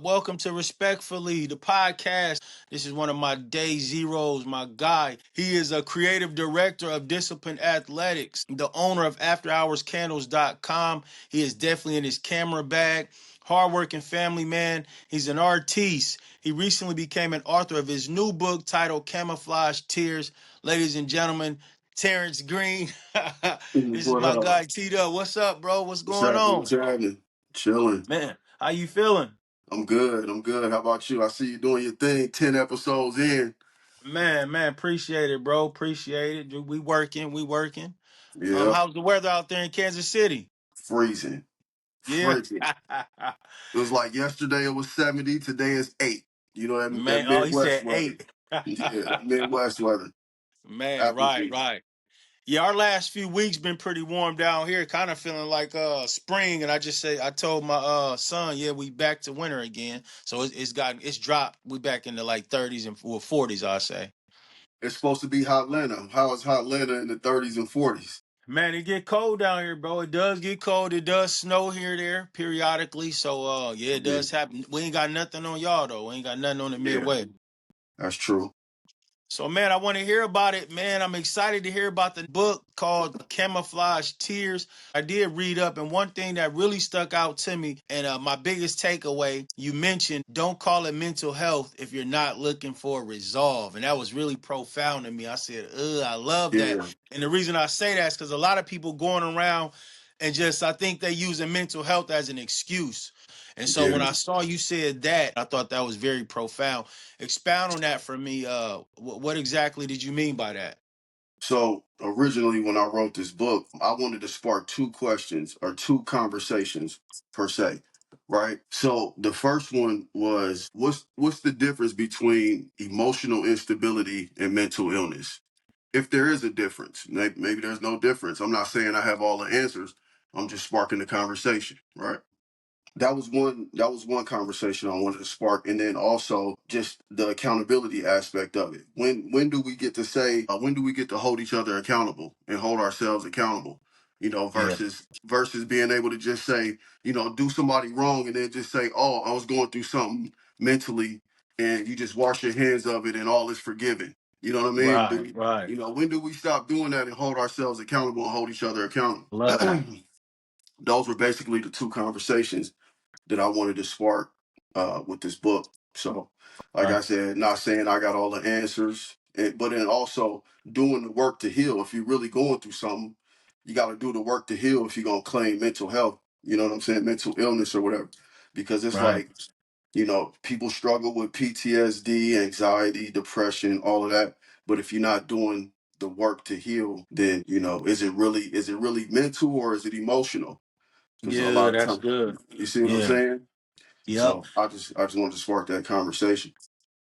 Welcome to Respectfully, the podcast. This is one of my day zeros, my guy. He is a creative director of Discipline Athletics, the owner of AfterHoursCandles.com. He is definitely in his camera bag. Hardworking family man. He's an artiste. He recently became an author of his new book titled Camouflage Tears. Ladies and gentlemen, Terrence Green. This is What my up? guy, Tito. What's up, bro? What's What's going happening? on? What's happening? Chilling. Man, how you feeling? I'm good. I'm good. How about you? I see you doing your thing. 10 episodes in. Man, appreciate it, bro. Appreciate it. We working. Yeah. How's the weather out there in Kansas City? Freezing. Yeah. Freezing. It was like yesterday it was 70. Today is 8. You know that Man, oh, he Midwest said weather. 8. Yeah, that Midwest weather. Man, Apple right, juice. right. Yeah, our last few weeks been pretty warm down here, kind of feeling like spring. And I told my son, yeah, we back to winter again. So it's dropped. We back into like 30s and 40s, I say. It's supposed to be hot Atlanta. How is hot Atlanta in the 30s and 40s? Man, it get cold down here, bro. It does get cold. It does snow here there periodically. So yeah, it Yeah. does happen. We ain't got nothing on y'all though. We ain't got nothing on the Yeah, Midway. that's true. So man, I want to hear about it, man. I'm excited to hear about the book called Camouflage Tears. I did read up, and one thing that really stuck out to me, and my biggest takeaway, you mentioned don't call it mental health if you're not looking for resolve, and that was really profound to me. I said, "Ugh, I love that." Yeah. And the reason I say that is because a lot of people going around and just I think they using mental health as an excuse. And so when Yeah. I saw you said that, I thought that was very profound. Expound on that for me. What exactly did you mean by that? So originally, when I wrote this book, I wanted to spark two questions or two conversations per se, right? So the first one was, what's the difference between emotional instability and mental illness? If there is a difference, maybe there's no difference. I'm not saying I have all the answers. I'm just sparking the conversation, right? That was one conversation I wanted to spark, and then also just the accountability aspect of it. When do we get to say, when do we get to hold each other accountable and hold ourselves accountable, Yeah. versus being able to just say, do somebody wrong and then just say, oh, I was going through something mentally, and you just wash your hands of it and all is forgiven. You know what I mean? Right, right. When do we stop doing that and hold ourselves accountable and hold each other accountable? Love it. Those were basically the two conversations that I wanted to spark with this book. So, like I Right, said, not saying I got all the answers, but then also doing the work to heal. If you're really going through something, you got to do the work to heal if you're going to claim mental health, you know what I'm saying? Mental illness or whatever. Because it's right. like, people struggle with PTSD, anxiety, depression, all of that. But if you're not doing the work to heal, then, is it really mental or is it emotional? Because a Yeah, lot of that's times, good. you see what I'm Yeah. saying? Yep. So I just wanted to spark that conversation.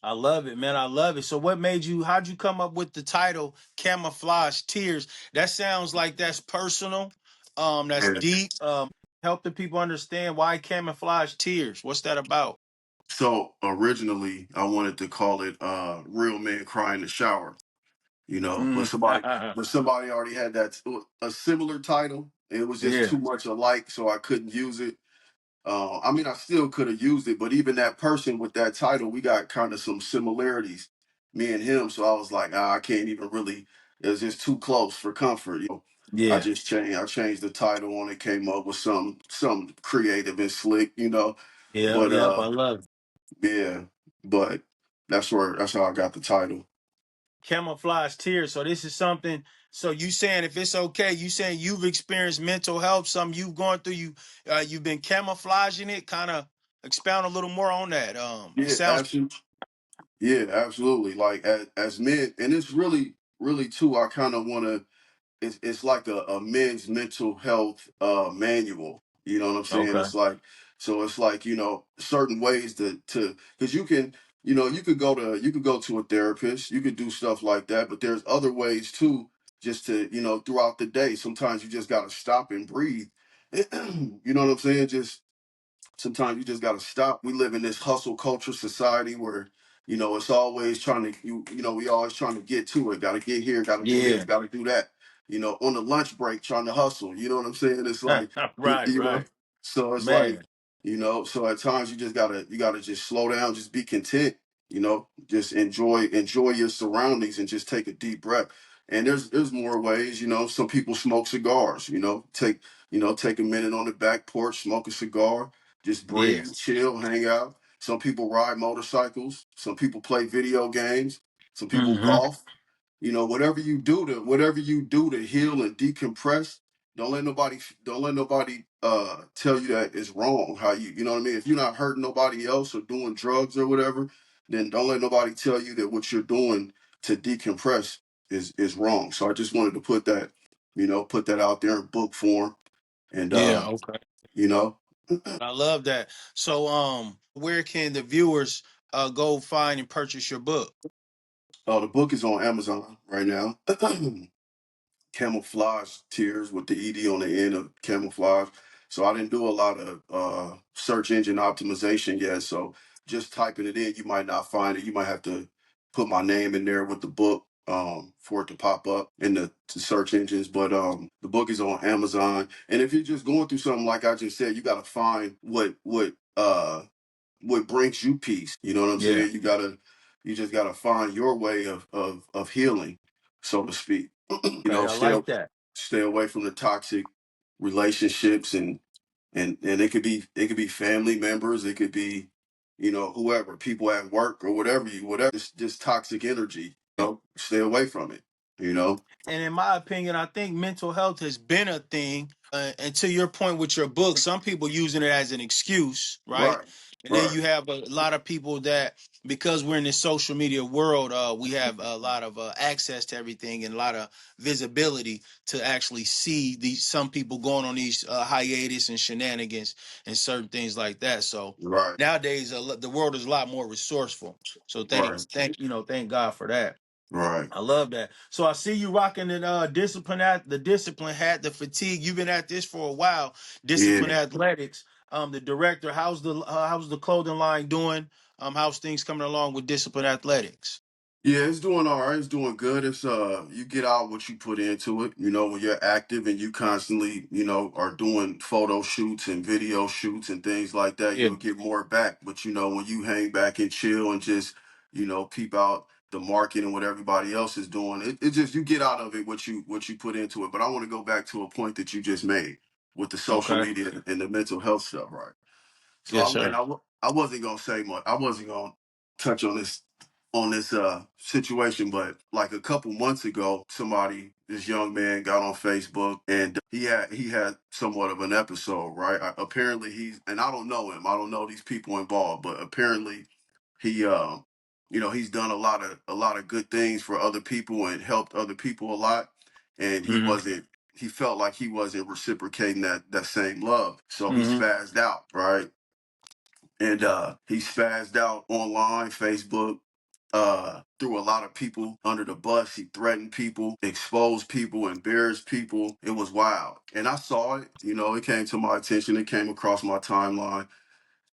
I love it, man. I love it. So how'd you come up with the title Camouflage Tears? That sounds like that's personal. That's Yeah. deep. Help the people understand why camouflage tears. What's that about? So originally I wanted to call it Real Men Cry in the Shower, but Mm. somebody already had a similar title. It was just Yeah. too much alike, so I couldn't use it. I mean, I still could have used it, but even that person with that title, we got kind of some similarities, me and him. So I was like, I can't even really. It was just too close for comfort. I Yeah. just changed. I changed the title on it. Came up with some creative and slick. Yep. But Yep. I love it. yeah, but that's how I got the title. Camouflage tears. So this is something. So you saying if it's okay, you saying you've experienced mental health, something you've gone through. You've been camouflaging it. Kind of expound a little more on that. It Yeah, sounds. absolutely. Yeah, absolutely. Like as men, and it's really too. I kind of want to. It's like a men's mental health manual. You know what I'm saying? Okay. It's like certain ways to because you could go to a therapist, you could do stuff like that, but there's other ways too, just to throughout the day. Sometimes you just gotta stop and breathe. You know what I'm saying? Just sometimes you just got to stop. We live in this hustle culture society where it's always trying to we always trying to get to it. Got to get here. Got to do this. Yeah. Got to do that. On the lunch break, trying to hustle. You know what I'm saying? It's like Right. you know. Right. So it's like Man. you know. So at times you gotta just slow down, just be content, you know, just enjoy your surroundings and just take a deep breath. And there's more ways, you know. Some people smoke cigars, you know. Take a minute on the back porch, smoke a cigar, just Yeah. breathe, chill, hang out. Some people ride motorcycles, some people play video games, some people Hmm. golf. You know, whatever you do to heal and decompress, don't let nobody tell you that it's wrong. How you know what I mean? If you're not hurting nobody else or doing drugs or whatever, then don't let nobody tell you that what you're doing to decompress is wrong. So I just wanted to put that out there in book form. And Yeah. Okay. you know, I love that. So, where can the viewers go find and purchase your book? the book is on Amazon right now. Camouflage tears with the ed on the end of camouflage. So I didn't do a lot of search engine optimization yet, so just typing it in, you might not find it. You might have to put my name in there with the book for it to pop up in the search engines. But the book is on Amazon, and if you're just going through something like I just said, you got to find what brings you peace. You know what I'm Yeah. saying? You just gotta find your way of healing, so to speak. Okay, I Stay like that. stay away from the toxic relationships, and it could be family members, it could be, whoever, people at work or whatever, just toxic energy. Stay away from it. You know. And in my opinion, I think mental health has been a thing. And to your point with your book, some people using it as an excuse, right? Right. And then Right. you have a lot of people that, because we're in this social media world, we have a lot of access to everything and a lot of visibility to actually see these some people going on these hiatus and shenanigans and certain things like that. So Right. nowadays, the world is a lot more resourceful. So Right. thank God for that. Right. I love that. So I see you rocking the discipline hat, the fatigue. You've been at this for a while. Discipline Yeah. athletics. The director. How's the clothing line doing? How's things coming along with discipline athletics? Yeah, it's doing all right. It's doing good. It's you get out what you put into it. You know, when you're active and you constantly, are doing photo shoots and video shoots and things like that, Yeah. you'll get more back. But when you hang back and chill and just, peep out the market and what everybody else is doing, it just you get out of it what you put into it. But I want to go back to a point that you just made with the social Okay. media and the mental health stuff, right? So Yes, I and sir. I wasn't gonna say much. I wasn't gonna touch on this situation, but like a couple months ago, this young man got on Facebook, and he had somewhat of an episode, right? Apparently and I don't know him. I don't know these people involved, but apparently he he's done a lot of good things for other people and helped other people a lot, and Hmm. he felt like he wasn't reciprocating that same love, so he Hmm. spazzed out, right? And he spazzed out online, Facebook, threw a lot of people under the bus. He threatened people, exposed people, embarrassed people. It was wild. And I saw it, it came to my attention, it came across my timeline.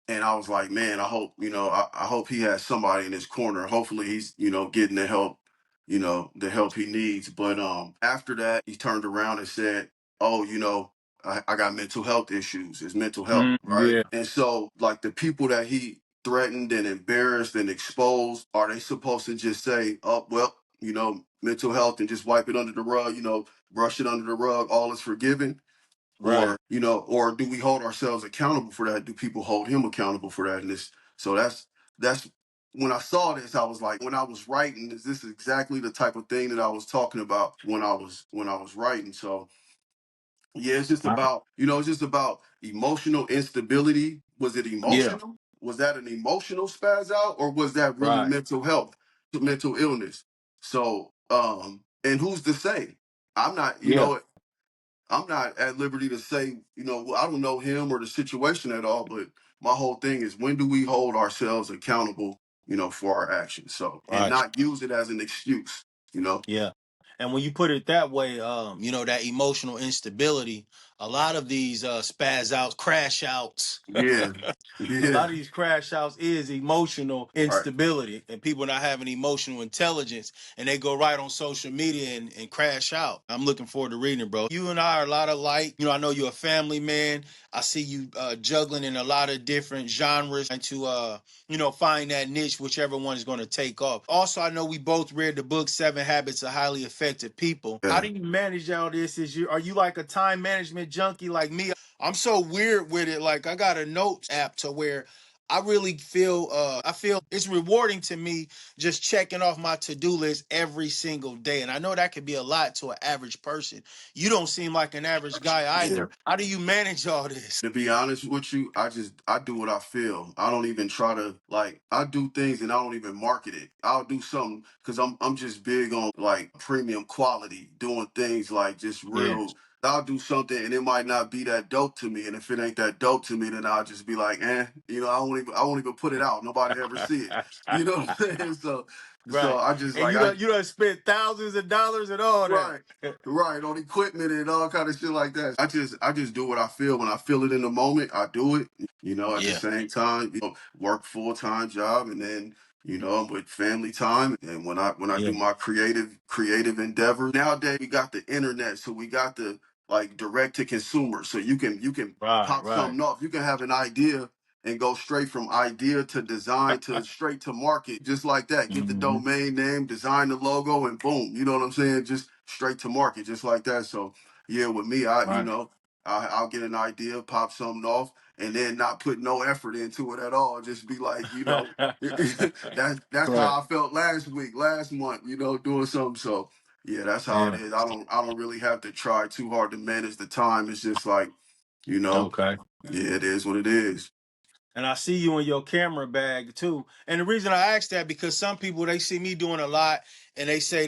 And I was like, man, I hope he has somebody in his corner. Hopefully he's, getting the help he needs. But after that, he turned around and said, oh, I got mental health issues. It's mental health, right? Yeah. And so, like, the people that he threatened and embarrassed and exposed, are they supposed to just say, oh, well, mental health, and just wipe it under the rug, brush it under the rug, all is forgiven? Right. Or do we hold ourselves accountable for that? Do people hold him accountable for that? So that's when I saw this, I was like, when I was writing, is this exactly the type of thing that I was talking about when I was writing? So yeah, it's just about emotional instability. Was it Yeah. emotional? Was that an emotional spaz out, or was that really Right. mental health, mental illness? So and who's to say? I'm not, Yeah. I'm not at liberty to say, I don't know him or the situation at all, but my whole thing is, when do we hold ourselves accountable, for our actions? So, and Right. not use it as an excuse. Yeah. And when you put it that way, that emotional instability, a lot of these spaz outs, crash outs. Yeah, A yeah, lot of these crash outs is emotional right. instability and people not having emotional intelligence, and they go right on social media and crash out. I'm looking forward to reading it, bro. You and I are a lot alike. I know you're a family man. I see you juggling in a lot of different genres and to find that niche, whichever one is going to take off. Also, I know we both read the book 7 Habits of Highly Effective People. How Yeah. do you manage all this? Are you like a time management junkie like me? I'm so weird with it. Like I got a notes app to where I really feel I feel it's rewarding to me just checking off my to-do list every single day. And I know that could be a lot to an average person. You don't seem like an average guy Yeah. either. How do you manage all this? To be honest with you, I do what I feel. I don't even try to like I do things and I don't even market it. I'll do something because I'm just big on like premium quality, doing things like just Yeah. real. I'll do something and it might not be that dope to me. And if it ain't that dope to me, then I'll just be like, I won't even put it out. Nobody ever see it. You know what I'm saying? So Right. I just And like you done spent thousands of dollars and all that. right. Right, on equipment and all kind of shit like that. I just do what I feel. When I feel it in the moment, I do it. At the Yeah. same time, work full-time job and then, I'm with family time. And when I Yeah. do my creative endeavors, nowadays we got the internet, so we got the like direct to consumer. So you can Right, pop right. something off. You can have an idea and go straight from idea to design to straight to market, just like that. Get the Hmm. domain name, design the logo, and boom. You know what I'm saying? Just straight to market, just like that. So yeah, with me, Right. I'll get an idea, pop something off, and then not put no effort into it at all. Just be like, that's Right. how I felt last week, last month, doing something. So yeah, that's how it Yeah. is. I don't really have to try too hard to manage the time. It's just like, you know, Okay. yeah, it is what it is. And I see you in your camera bag too. And the reason I ask that because some people they see me doing a lot and they say,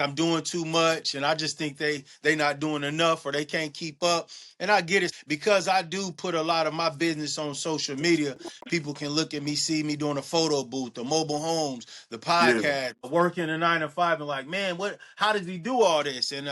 I'm doing too much and I just think they not doing enough or they can't keep up. And I get it because I do put a lot of my business on social media. People can look at me, see me doing a photo booth, the mobile homes, the Yeah, podcast, working a 9 to 5 and like, man, how does he do all this? And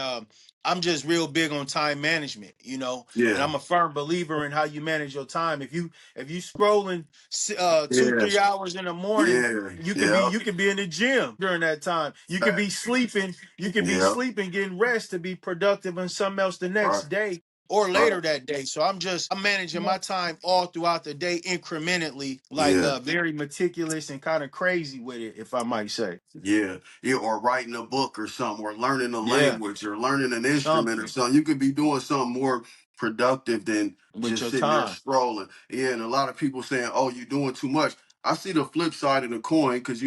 I'm just real big on time management, and yeah, I'm a firm believer in how you manage your time. If you scrolling two, yeah, 3 hours in the morning, yeah, you could be yeah, you could be in the gym during that time. You could be facts. sleeping. You could be Yeah, sleeping, getting rest to be productive in something else the next right, day or right. later that day. So I'm managing my time all throughout the day incrementally, like Yeah. very meticulous and kind of crazy with it, if I might say. Yeah, yeah, or writing a book or something, or learning a Yeah, language, or learning an instrument or something something. You could be doing something more productive than with just your sitting there time. scrolling. Yeah, and a lot of people saying, "Oh, you're doing too much." I see the flip side of the coin because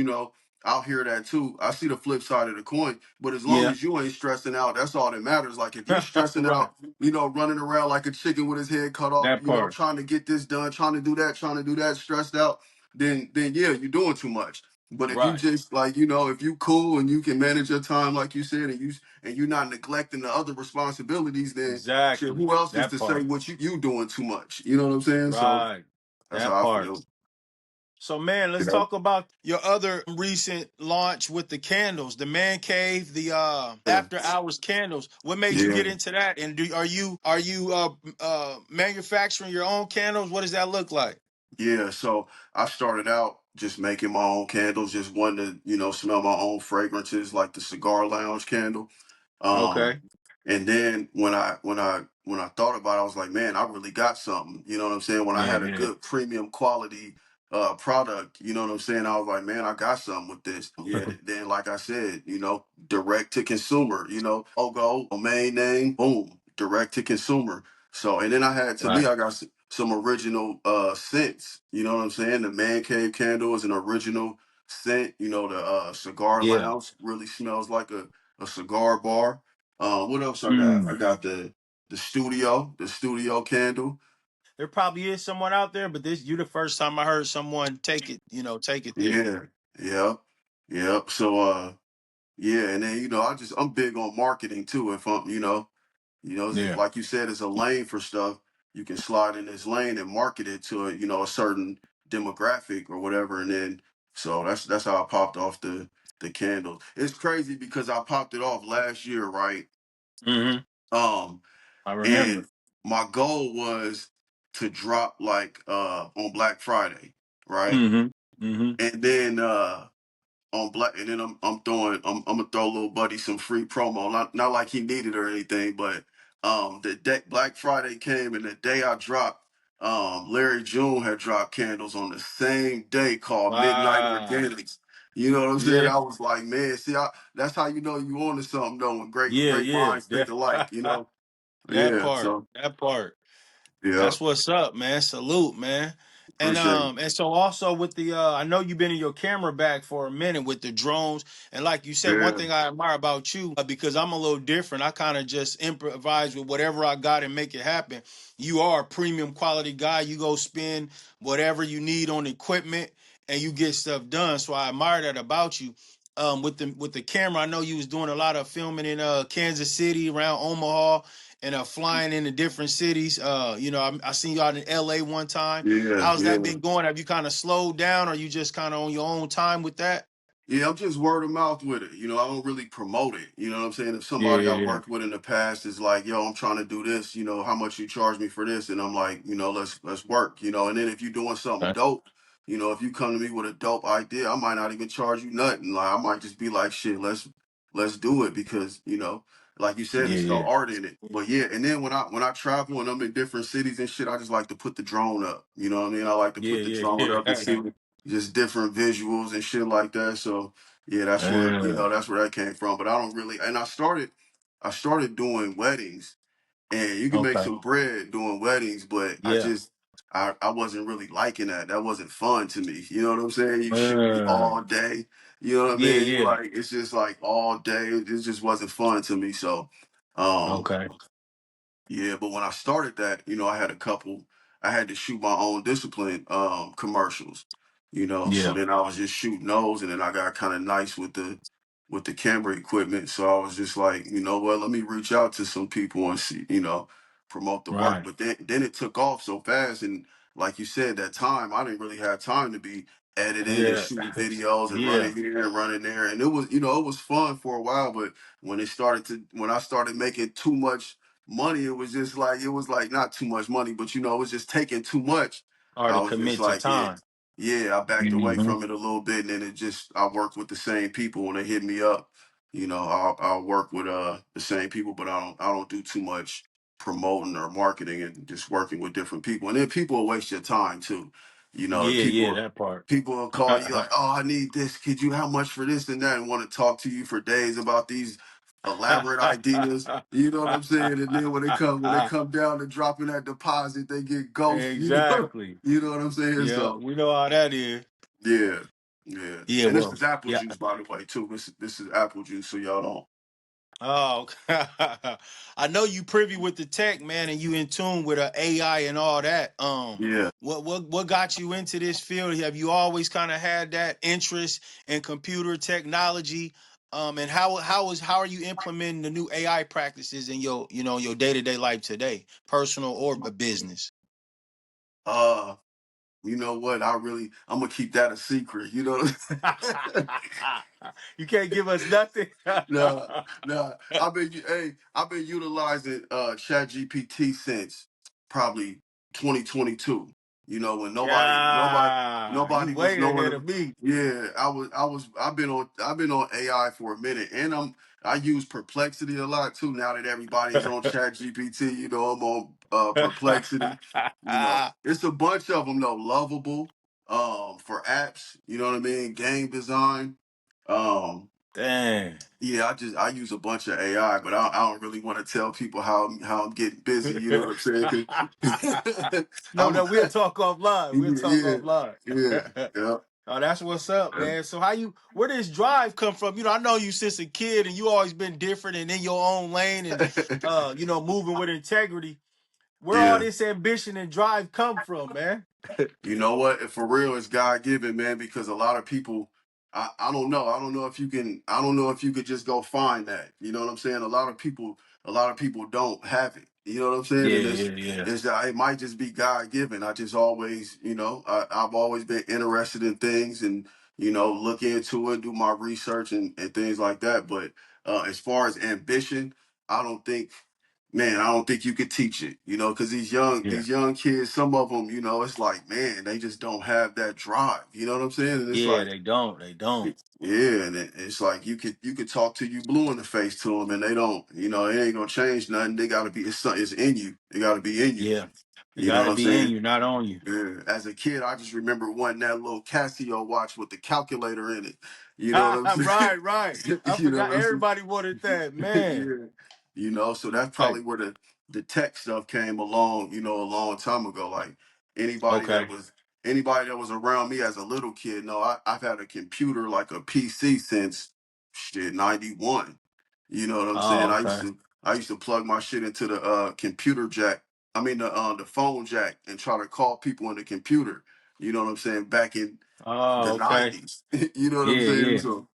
I'll hear that too. I see the flip side of the coin, but as long Yeah, as you ain't stressing out, that's all that matters. Like if you stressing right. out, running around like a chicken with his head cut off, That part. trying to get this done, trying to do that, stressed out, then yeah, you're doing too much. But if you Right. just like, if you cool and you can manage your time like you said, and you're not neglecting the other responsibilities, then shit, Exactly. who else is That to say part. what you doing too much? You know what I'm saying? So Right. that's That how I part. feel. So, man, let's Yeah. talk about your other recent launch with the candles, the man cave, the Yeah. after hours candles. What made you Yeah. get into that? And are you manufacturing your own candles? What does that look like? Yeah, so I started out just making my own candles, just wanting to, smell my own fragrances, like the cigar lounge candle. Okay. Um, and then when I thought about it, I was like, man, I really got something. You know what I'm saying? When I Yeah, had a yeah. good premium quality product, you know what I'm saying? I was like, man, I got something with this. Yeah, then like I said, direct to consumer, logo, domain name, boom, direct to consumer. So and then to me, Right. I got some original scents. You know what I'm saying? The man cave candle is an original scent. The cigar Yeah. lounge really smells like a cigar bar. What else I got? I Mm. got the studio candle. There probably is someone out there, but this you the first time I heard someone take it there. Yeah, yeah, yeah. So yeah, and then I'm big on marketing too. If I'm Yeah. like you said, it's a lane for stuff. You can slide in this lane and market it to a certain demographic or whatever, and then so that's how I popped off the candles. It's crazy because I popped it off last year, right? Hmm. Um, I and remember. my goal was to drop like on Black Friday, right? Mm-hmm. Mm-hmm. And then on Black, and then I'm gonna throw little buddy some free promo, not like he needed or anything, but the day Black Friday came and the day I dropped, Larry June had dropped candles on the same day called Midnight Wow. Organics. You know what I'm saying? Yeah. I was like, man, see, that's how you know you on to something though. When Yeah. great Yeah. minds think alike, you know? That Yeah. part. So That part. yeah, That's what's up, man. Salute, man. appreciate it. And so also with the I know you've been in your camera bag for a minute with the drones. And like you said, one Yeah, thing I admire about you, because I'm a little different, I kind of just improvise with whatever I got and make it happen. You are a premium quality guy. You go spend whatever you need on equipment and you get stuff done. So I admire that about you. With the camera, I know you was doing a lot of filming in Kansas City, around Omaha, and flying into different cities. I seen you out in LA one time. yeah, How's that yeah. been going? Have you kind of slowed down, or you just kind of on your own time with that? Yeah, I'm just word of mouth with it. You know, I don't really promote it. You know what I'm saying? If Yeah, somebody I yeah, worked with in the past is like, yo, I'm trying to do this, you know, how much you charge me for this? And I'm like, you know, let's work, you know. And then if you're doing something yeah. dope, you know, if you come to me with a dope idea, I might not even charge you nothing. Like I might just be like, shit, let's do it because, you know, like you said, Yeah, it's the yeah, art in it. But yeah, and then when I travel and I'm in different cities and shit, I just like to put the drone up. You know what I mean? I like to put the yeah, drone yeah, up and yeah. see just different visuals and shit like that. So yeah, that's where Uh, that's where that came from. But I don't really, and I started doing weddings, and you can make okay. some bread doing weddings, but Yeah. I wasn't really liking that. That wasn't fun to me. You know what I'm saying? You shoot Uh, all day. You know what I yeah, mean? yeah. Like it's just like all day. It just wasn't fun to me. So, um, Okay. yeah, but when I started that, you know, I had to shoot my own discipline commercials, you know. So Yeah. then I was just shooting those and then I got kind of nice with the camera equipment. So I was just like, you know what, let me reach out to some people and see, you know, promote the work. Right. But then it took off so fast and like you said, that time I didn't really have time to be editing and Yeah. shooting videos and Yeah. running here and running there. And it was, you know, it was fun for a while, but when I started making too much money, it was like not too much money, but you know, it was just taking too much. Or I to was just commit to like, yeah, time. yeah, I backed away Hmm. from it a little bit, and then I work with the same people when they hit me up. You know, I'll work with the same people, but I don't do too much promoting or marketing and just working with different people. And then people will waste your time too. You know, Yeah, yeah, that part. people will call you like, oh, I need this. Could you how much for this and that? And want to talk to you for days about these elaborate ideas. You know what I'm saying? And then when they come down to dropping that deposit, they get ghost. You know, Exactly. you know what I'm saying? Yeah, So we know how that is. yeah, yeah. Yeah, And this well, is apple yeah. juice, by the way, too. This is apple juice, so y'all don't. Oh, I know you privy with the tech, man, and you in tune with AI and all that. Yeah. What got you into this field? Have you always kind of had that interest in computer technology? And how are you implementing the new AI practices in your day to day life today, personal or business? Uh, you know what? I'm gonna keep that a secret. You know what You can't give us nothing. No, no. I've been utilizing ChatGPT since probably 2022. You know, when Yeah, you nobody was way knowing ahead of, of me. yeah, I've been on AI for a minute and I use Perplexity a lot too now that everybody's on ChatGPT, you know, I'm on Perplexity. You know, it's a bunch of them though, lovable for apps, you know what I mean, game design. Um Dang. yeah, I use a bunch of AI, but I don't really want to tell people how I'm getting busy. You know what I'm saying? 'Cause No, I'm no, we'll talk offline. We'll talk yeah, offline. yeah, yeah. Oh, that's what's up, man. So where does drive come from? I know you since a kid and you always been different and in your own lane and moving with integrity. Where all Yeah. this ambition and drive come from, man? You know what? For real, it's God given, man. Because a lot of people, I don't know. I don't know if you can. I don't know if you could just go find that. You know what I'm saying? A lot of people don't have it. You know what I'm saying? Yeah, And yeah, yeah. it might just be God given. I just always, I've always been interested in things and look into it, do my research and things like that. But as far as ambition, I don't think. man, I don't think you could teach it, you know, because Yeah. these young kids, some of them, you know, it's like, man, they just don't have that drive. You know what I'm saying? And it's Yeah, like, they don't. They don't. yeah, and it's like you could talk to you blue in the face to them, and they don't, you know, it ain't gonna change nothing. They gotta be it's in you. It gotta be in you. Yeah. It You know what gotta I'm be in saying? you, not on you. Yeah. As a kid, I just remember wanting that little Casio watch with the calculator in it. You know what I'm saying? Right, right. I You know forgot what I'm saying? everybody wanted that, man. Yeah. You know, so that's Right. probably where the tech stuff came along, you know, a long time ago. Like anybody that Okay. was anybody that was around me as a little kid, no, I've had a computer like a PC since shit 91. You know what I'm saying? Oh, okay. I used to plug my shit into the computer jack. I mean the phone jack and try to call people in the computer. You know what I'm saying? Back in the Oh, okay. 90s. You know what I'm Yeah, saying? yeah. So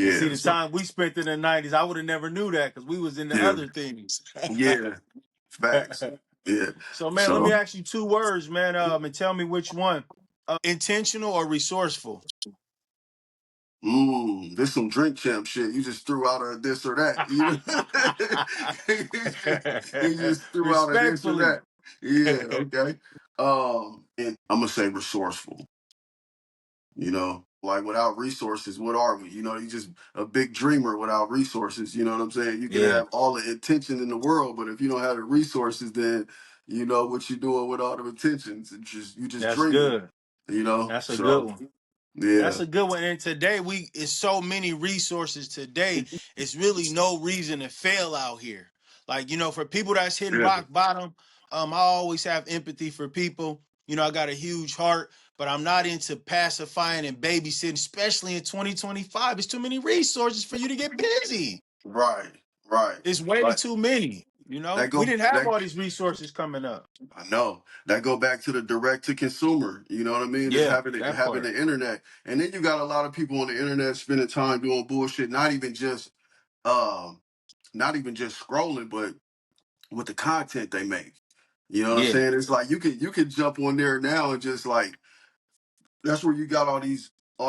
And see yeah, the so time we spent in the 90s, I would have never knew that because we was into yeah, other things. yeah. Facts. Yeah. So man, let me So ask you two words, man, and tell me which one. Intentional or resourceful? This some drink champ shit. You just threw out a this or that. You know, you just threw out a this or Respectfully. that. Yeah, okay. And I'm gonna say resourceful. You know, like without resources, what are we? You know, you just a big dreamer without resources. You know what I'm saying? You can Yeah, have all the intention in the world, but if you don't have the resources, then you know what you're doing with all the intentions. It's just you just that's dreaming. good. You know, That's a good so one. That's yeah, a good one. And today it's so many resources today. It's really no reason to fail out here. Like, for people that's hitting yeah, rock bottom, I always have empathy for people. I got a huge heart, but I'm not into pacifying and babysitting, especially in 2025. It's too many resources for you to get busy. right, right. It's way But too many. that We go didn't have that all these resources coming up. I know that go back to the direct to consumer. You know what I mean? Just Yeah, that having part. the internet, and then you got a lot of people on the internet spending time doing bullshit. Um, not even just scrolling, but with the content they make. You know what I'm Yeah, saying? It's like you can jump on there now and just like that's where you got all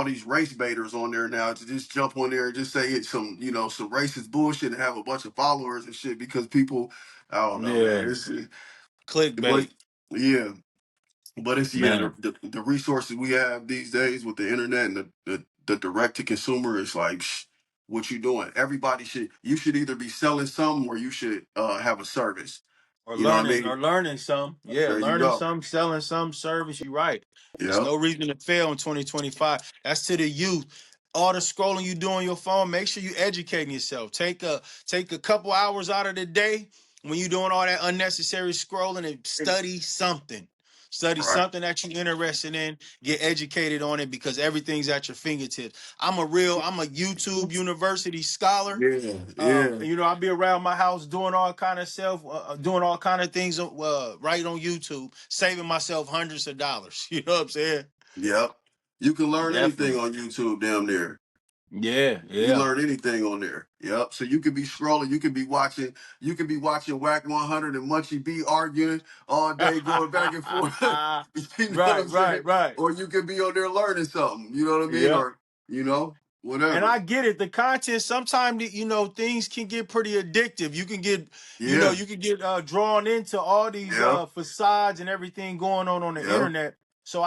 these race baiters on there now to just jump on there and just say it's some some racist bullshit and have a bunch of followers and shit because people I don't know man yeah. it's but Clickbait, yeah. But it's man. the resources we have these days with the internet and the direct to consumer is like what you doing. Everybody you should either be selling something or you should have a service. Or You know what I learning, mean? or learning some. Yeah, There you learning go. some, selling some service. You're right. There's Yep. no reason to fail in 2025. That's to the youth. All the scrolling you do on your phone, make sure you educating yourself. Take a couple hours out of the day when you're doing all that unnecessary scrolling and study something. Study Right. something that you're interested in. Get educated on it because everything's at your fingertips. I'm a YouTube University scholar. Yeah. Yeah. I'll be around my house doing all kind of doing all kind of things right on YouTube, saving myself hundreds of dollars. You know what I'm saying? Yep. You can learn anything Definitely. on YouTube damn near. Yeah, You yeah. learn anything on there. Yep. So you could be scrolling, you could be watching Whack 100 and Munchie B arguing all day, going back and forth. You know what Right, I'm saying? right, right. Or you could be on there learning something. You know what I mean? Yep. Or And whatever. I get it. The content sometimes, things can get pretty addictive. You can get, Yeah. you can get drawn into all these Yep. facades and everything going on the Yep. internet. So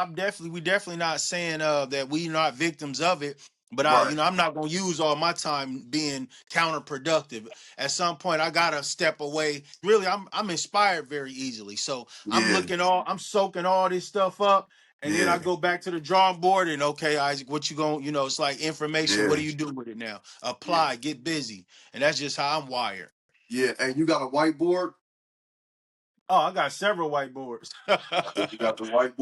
we definitely not saying that we not victims of it. But Right. I'm not gonna use all my time being counterproductive. At some point, I gotta step away. Really, I'm inspired very easily. So Yeah. I'm soaking all this stuff up. And then I Yeah. go back to the drawing board and okay, Isaac, what you going, it's like information. What Yeah. do you do with it now? Yeah. Apply, get busy. And that's just how I'm wired. Yeah. And you got a whiteboard? Oh, I got several whiteboards. You got the whiteboard.